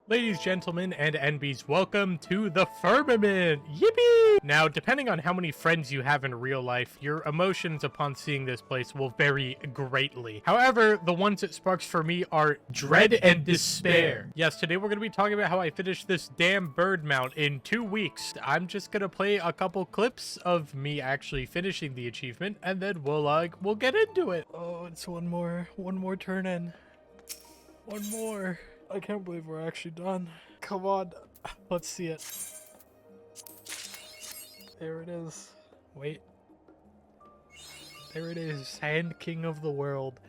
Ladies, gentlemen, and NBs, welcome to the Firmament! Yippee! Now, depending on how many friends you have in real life, your emotions upon seeing this place will vary greatly. However, the ones it sparks for me are dread and despair. Yes, today we're going to be talking about how I finished this damn bird mount in 2 weeks. I'm just going to play a couple clips of me actually finishing the achievement, and then we'll get into it. Oh, it's one more turn in. One more. I can't believe we're actually done. Come on, let's see it. There it is. Wait. There it is. Sand King of the World.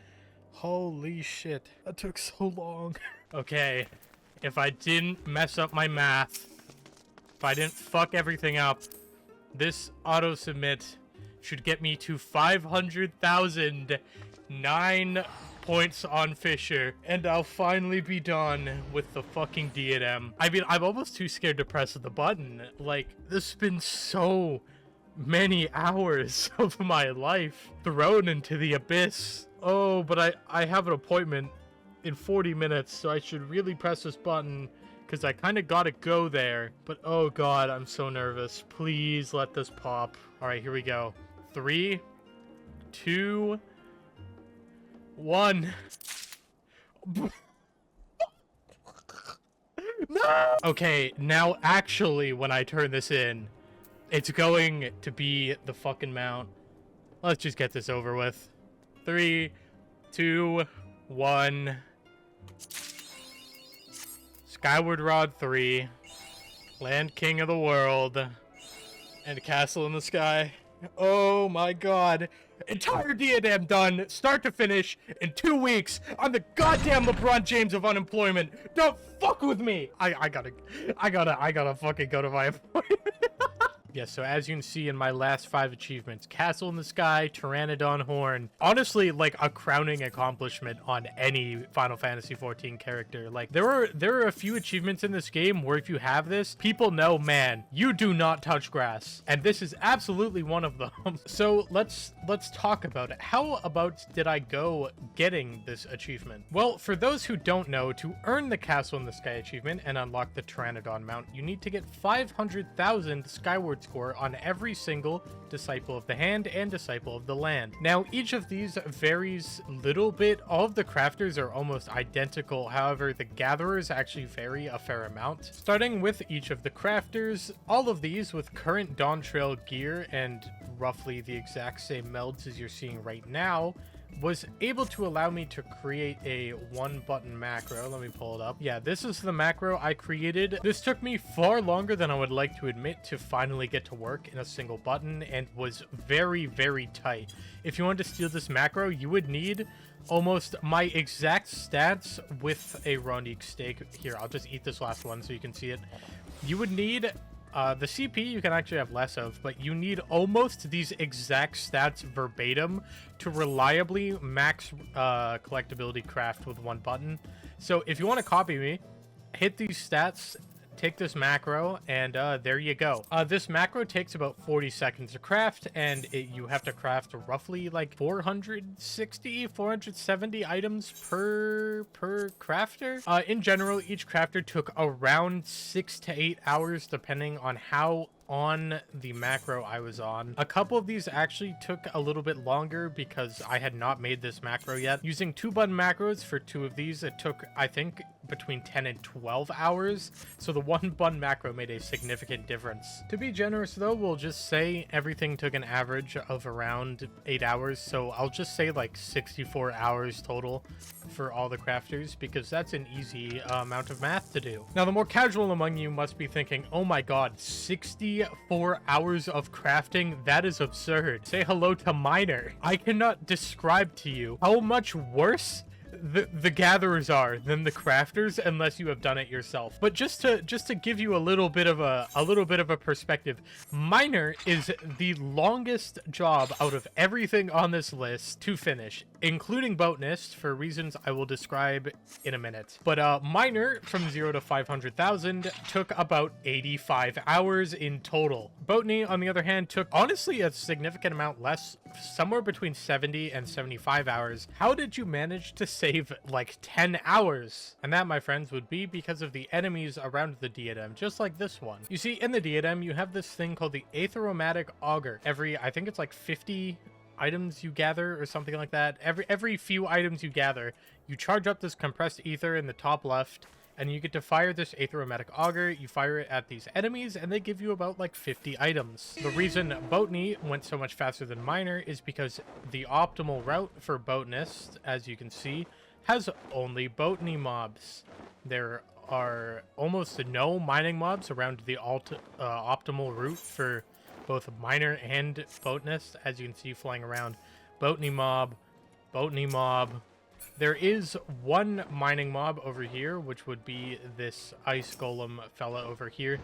Holy shit. That took so long. Okay. If I didn't mess up my math, if I didn't fuck everything up, this auto submit should get me to 500,009 points on Fisher, and I'll finally be done with the fucking D&M. I mean, I'm almost too scared to press the button. Like, this has been so many hours of my life thrown into the abyss. Oh, but I have an appointment in 40 minutes, so I should really press this button, because I kind of gotta go there. But oh god, I'm so nervous. Please let this pop. Alright, here we go. 3, 2, 1. No! Okay, now actually when I turn this in, it's going to be the fucking mount. Let's just get this over with. 3, 2, 1. Skyward Rod 3. Land King of the World. And Castle in the Sky. Oh my god. Entire diadem done, start to finish, in 2 weeks. I'm the goddamn LeBron James of unemployment. Don't fuck with me. I gotta fucking go to my appointment. Yes, so as you can see in my last 5 achievements, Castle in the Sky, Pteranodon Horn. Honestly, like a crowning accomplishment on any Final Fantasy XIV character. Like there are a few achievements in this game where if you have this, people know, man, you do not touch grass. And this is absolutely one of them. So let's talk about it. How about did I go getting this achievement? Well, for those who don't know, to earn the Castle in the Sky achievement and unlock the Pteranodon mount, you need to get 500,000 Skyward score on every single Disciple of the Hand and Disciple of the Land. Now, each of these varies a little bit. All of the crafters are almost identical. However, the gatherers actually vary a fair amount. Starting with each of the crafters, all of these with current Dawn Trail gear and roughly the exact same melds as you're seeing right now, was able to allow me to create a 1-button macro. Let me pull it up. Yeah, this is the macro I created. This took me far longer than I would like to admit to finally get to work in a single button, and was very, very tight. If you wanted to steal this macro, you would need almost my exact stats with a Ronique steak. Here, I'll just eat this last one so you can see it. You would need the CP you can actually have less of, but you need almost these exact stats verbatim to reliably max collectability craft with 1 button. So if you want to copy me, hit these stats, take this macro, and there you go. This macro takes about 40 seconds to craft, and you have to craft roughly like 470 items per crafter. In general, each crafter took around 6 to 8 hours depending on how on the macro I was on. A couple of these actually took a little bit longer because I had not made this macro yet. Using 2-button macros for 2 of these, it took, I think, between 10 and 12 hours. So the 1-button macro made a significant difference. To be generous though, we'll just say everything took an average of around 8 hours. So I'll just say like 64 hours total for all the crafters, because that's an easy amount of math to do. Now, the more casual among you must be thinking, oh my god, 64 hours of crafting? That is absurd. Say hello to Miner. I cannot describe to you how much worse the gatherers are than the crafters unless you have done it yourself. But just to give you a little bit of a perspective, Miner is the longest job out of everything on this list to finish, including Botanist, for reasons I will describe in a minute. But Miner, from 0 to 500,000, took about 85 hours in total. Botany, on the other hand, took honestly a significant amount less, somewhere between 70 and 75 hours. How did you manage to save save like 10 hours. And that, my friends, would be because of the enemies around the diadem, just like this one. You see, in the diadem, you have this thing called the aromatic auger. I think it's like 50 items you gather or something like that. Every few items you gather, you charge up this compressed ether in the top left, and you get to fire this aromatic auger. You fire it at these enemies, and they give you about like 50 items. The reason Botany went so much faster than Miner is because the optimal route for Botanist, as you can see, has only Botany mobs. There are almost no mining mobs around the optimal route for both Miner and Botanist, as you can see flying around. Botany mob, Botany mob. There is one mining mob over here, which would be this ice golem fella over here.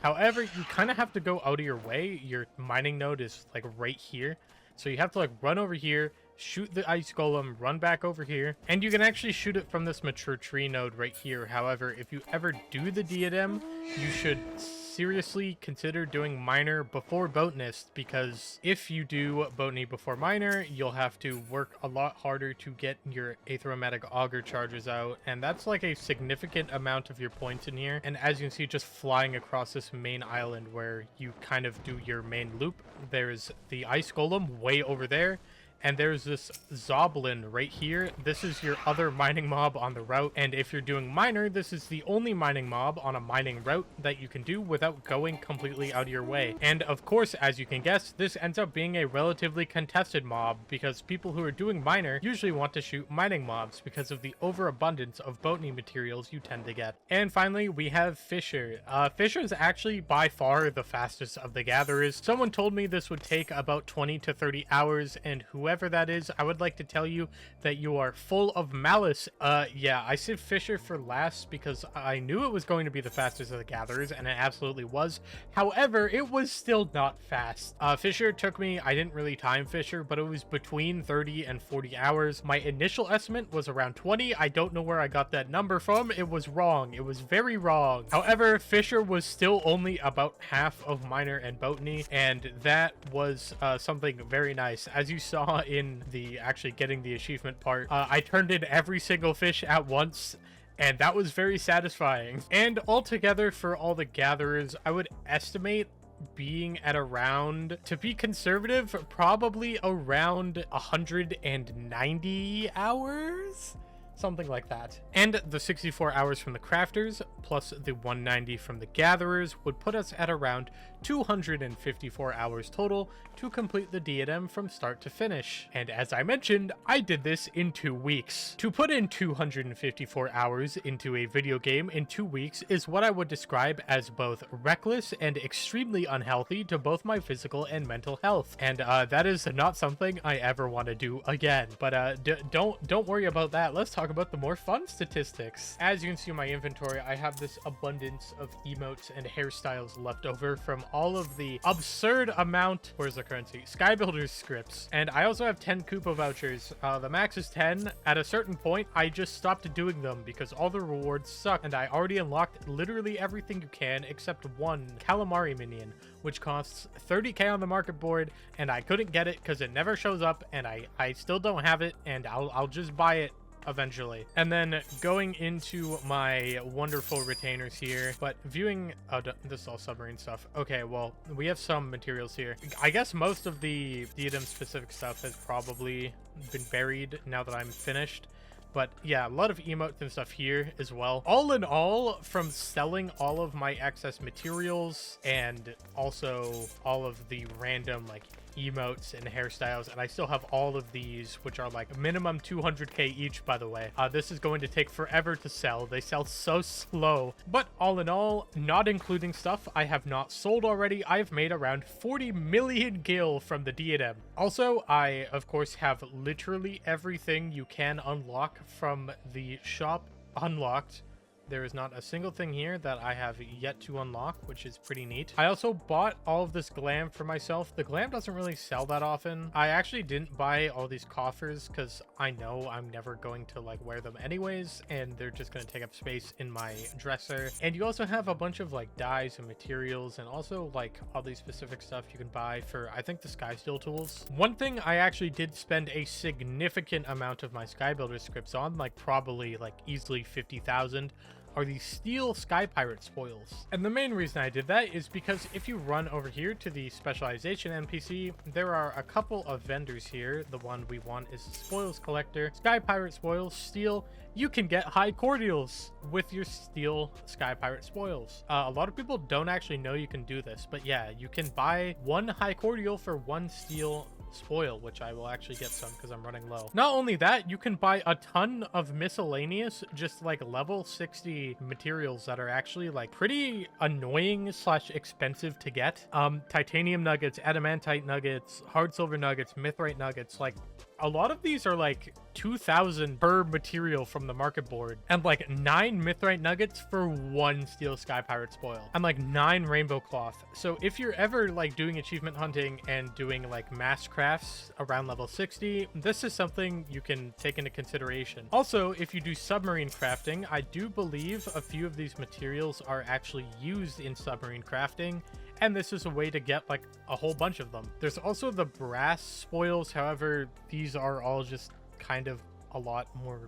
However, you kind of have to go out of your way. Your mining node is like right here. So you have to like run over here, shoot the ice golem, run back over here, and you can actually shoot it from this mature tree node right here. However, if you ever do the diadem, you should seriously consider doing Miner before Botanist, because if you do Botany before Miner, you'll have to work a lot harder to get your aromatic auger charges out, and that's like a significant amount of your points in here. And as you can see, just flying across this main island where you kind of do your main loop, there's the ice golem way over there, and there's this Zoblin right here. This is your other mining mob on the route. And if you're doing Miner, this is the only mining mob on a mining route that you can do without going completely out of your way. And of course, as you can guess, this ends up being a relatively contested mob, because people who are doing Miner usually want to shoot mining mobs because of the overabundance of Botany materials you tend to get. And finally, we have Fisher. Fisher is actually by far the fastest of the gatherers. Someone told me this would take about 20 to 30 hours, and whoever that is, I would like to tell you that you are full of malice. Yeah, I saved Fisher for last because I knew it was going to be the fastest of the gatherers, and it absolutely was. However, it was still not fast. Fisher took me, I didn't really time Fisher, but it was between 30 and 40 hours. My initial estimate was around 20. I don't know where I got that number from. It was wrong. It was very wrong. However, Fisher was still only about half of Miner and Botany, and that was something very nice. As you saw in the actually getting the achievement part, I turned in every single fish at once, and that was very satisfying. And altogether, for all the gatherers, I would estimate being at around, to be conservative, probably around 190 hours, something like that. And the 64 hours from the crafters plus the 190 from the gatherers would put us at around 254 hours total to complete the diadem from start to finish. And as I mentioned, I did this in 2 weeks. To put in 254 hours into a video game in 2 weeks is what I would describe as both reckless and extremely unhealthy to both my physical and mental health. And that is not something I ever want to do again. But don't worry about that. Let's talk about the more fun statistics. As you can see in my inventory, I have this abundance of emotes and hairstyles left over from all of the absurd amount, where's the currency, Skybuilders scripts. And I also have 10 Koopa vouchers. The max is 10. At a certain point, I just stopped doing them because all the rewards suck, and I already unlocked literally everything you can except one calamari minion, which costs 30k on the market board, and I couldn't get it because it never shows up, and I still don't have it, and I'll just buy it eventually. And then going into my wonderful retainers here, but viewing, oh, this is all submarine stuff. Okay, well, we have some materials here. I guess most of the diadem specific stuff has probably been buried now that I'm finished. But yeah, a lot of emotes and stuff here as well. All in all, from selling all of my excess materials and also all of the random like emotes and hairstyles, and I still have all of these, which are like minimum 200k each, by the way. This is going to take forever to sell. They sell so slow. But all in all, not including stuff I have not sold already, I've made around 40 million gil from the diadem. Also, I of course have literally everything you can unlock from the shop unlocked There is not a single thing here that I have yet to unlock, which is pretty neat. I also bought all of this glam for myself. The glam doesn't really sell that often. I actually didn't buy all these coffers because I know I'm never going to like wear them anyways, and they're just going to take up space in my dresser. And you also have a bunch of like dyes and materials, and also like all these specific stuff you can buy for, I think, the sky steel tools. One thing I actually did spend a significant amount of my sky builder scripts on, like probably like easily 50,000, are these steel sky pirate spoils. And the main reason I did that is because if you run over here to the specialization NPC, there are a couple of vendors here. The one we want is the spoils collector. Sky pirate spoils, steel. You can get high cordials with your steel sky pirate spoils. A lot of people don't actually know you can do this, but yeah, you can buy one high cordial for one steel spoil, which I will actually get some because I'm running low. Not only that, you can buy a ton of miscellaneous, just like level 60 materials that are actually like pretty annoying slash expensive to get. Titanium nuggets, adamantite nuggets, hard silver nuggets, mithrite nuggets. Like a lot of these are like 2,000 per material from the market board, and like 9 mithrite nuggets for one steel sky pirate spoil, and like 9 rainbow cloth. So if you're ever like doing achievement hunting and doing like mass crafts around level 60, this is something you can take into consideration. Also, if you do submarine crafting, I do believe a few of these materials are actually used in submarine crafting, and this is a way to get like a whole bunch of them. There's also the brass spoils. However, these are all just kind of a lot more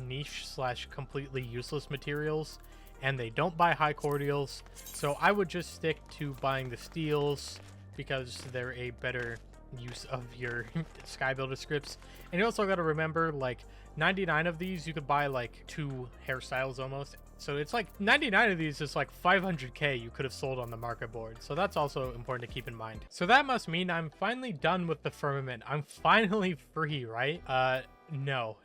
niche slash completely useless materials, and they don't buy high cordials. So I would just stick to buying the steels because they're a better use of your sky builder scripts. And you also got to remember, like 99 of these you could buy like 2 hairstyles almost. So it's like 99 of these is like 500k you could have sold on the market board. So that's also important to keep in mind. So that must mean I'm finally done with the firmament. I'm finally free, right? No,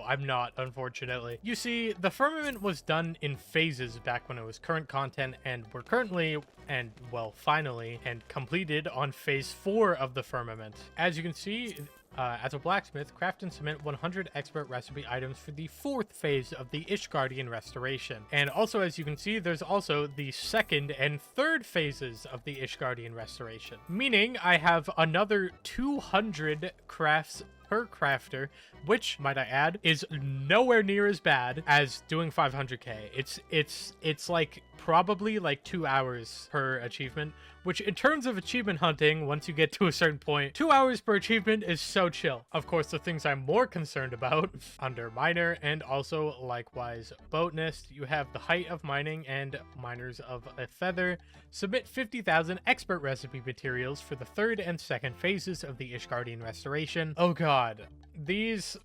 I'm not, unfortunately. You see, the firmament was done in phases back when it was current content, and we're currently, and well, finally, and completed on phase 4 of the firmament. As you can see, as a blacksmith, craft and submit 100 expert recipe items for the 4th phase of the Ishgardian restoration. And also, as you can see, there's also the 2nd and 3rd phases of the Ishgardian restoration. Meaning, I have another 200 crafts per crafter, which, might I add, is nowhere near as bad as doing 500k. It's like probably like 2 hours per achievement, which in terms of achievement hunting, once you get to a certain point, 2 hours per achievement is so chill. Of course, the things I'm more concerned about under miner and also likewise botanist, you have the height of mining and miners of a feather. Submit 50,000 expert recipe materials for the 3rd and 2nd phases of the Ishgardian restoration. Oh god. These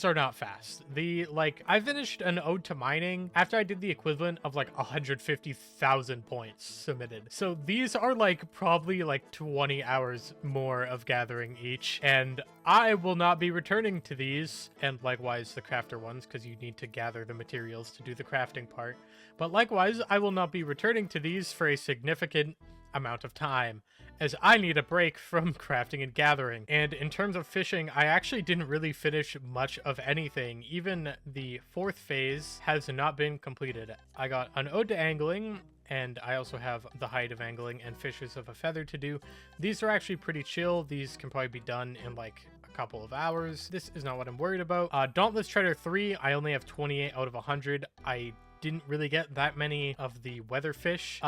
are not fast. I finished an ode to mining after I did the equivalent of like 150,000 points submitted. So these are like probably like 20 hours more of gathering each, and I will not be returning to these, and likewise the crafter ones, because you need to gather the materials to do the crafting part. But likewise, I will not be returning to these for a significant amount of time, as I need a break from crafting and gathering. And in terms of fishing, I actually didn't really finish much of anything. Even the 4th phase has not been completed. I got an ode to angling, and I also have the height of angling and fishes of a feather to do. These are actually pretty chill. These can probably be done in like a couple of hours. This is not what I'm worried about. Dauntless Treader 3, I only have 28 out of 100. I didn't really get that many of the weatherfish.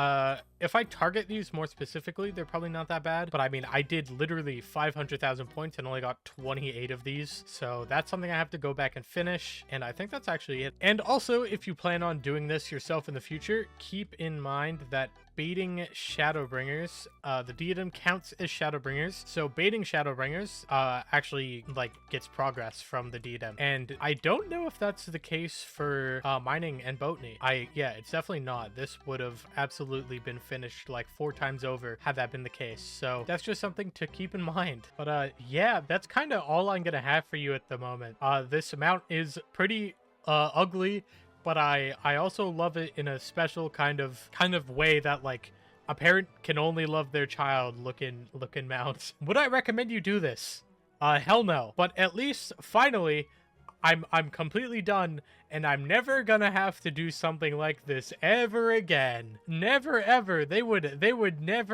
If I target these more specifically, they're probably not that bad, but I mean, I did literally 500,000 points and only got 28 of these, so that's something I have to go back and finish, and I think that's actually it. And also, if you plan on doing this yourself in the future, keep in mind that baiting Shadowbringers, the diadem counts as Shadowbringers, so baiting Shadowbringers actually like gets progress from the diadem, and I don't know if that's the case for mining and botany. Yeah, it's definitely not. This would have absolutely been finished like 4 times over had that been the case, so that's just something to keep in mind. But yeah, that's kind of all I'm gonna have for you at the moment. This amount is pretty ugly, but I also love it in a special kind of way that like a parent can only love their child looking mount. Would I recommend you do this? Hell no. But at least finally I'm completely done, and I'm never gonna have to do something like this ever again. Never ever. They would never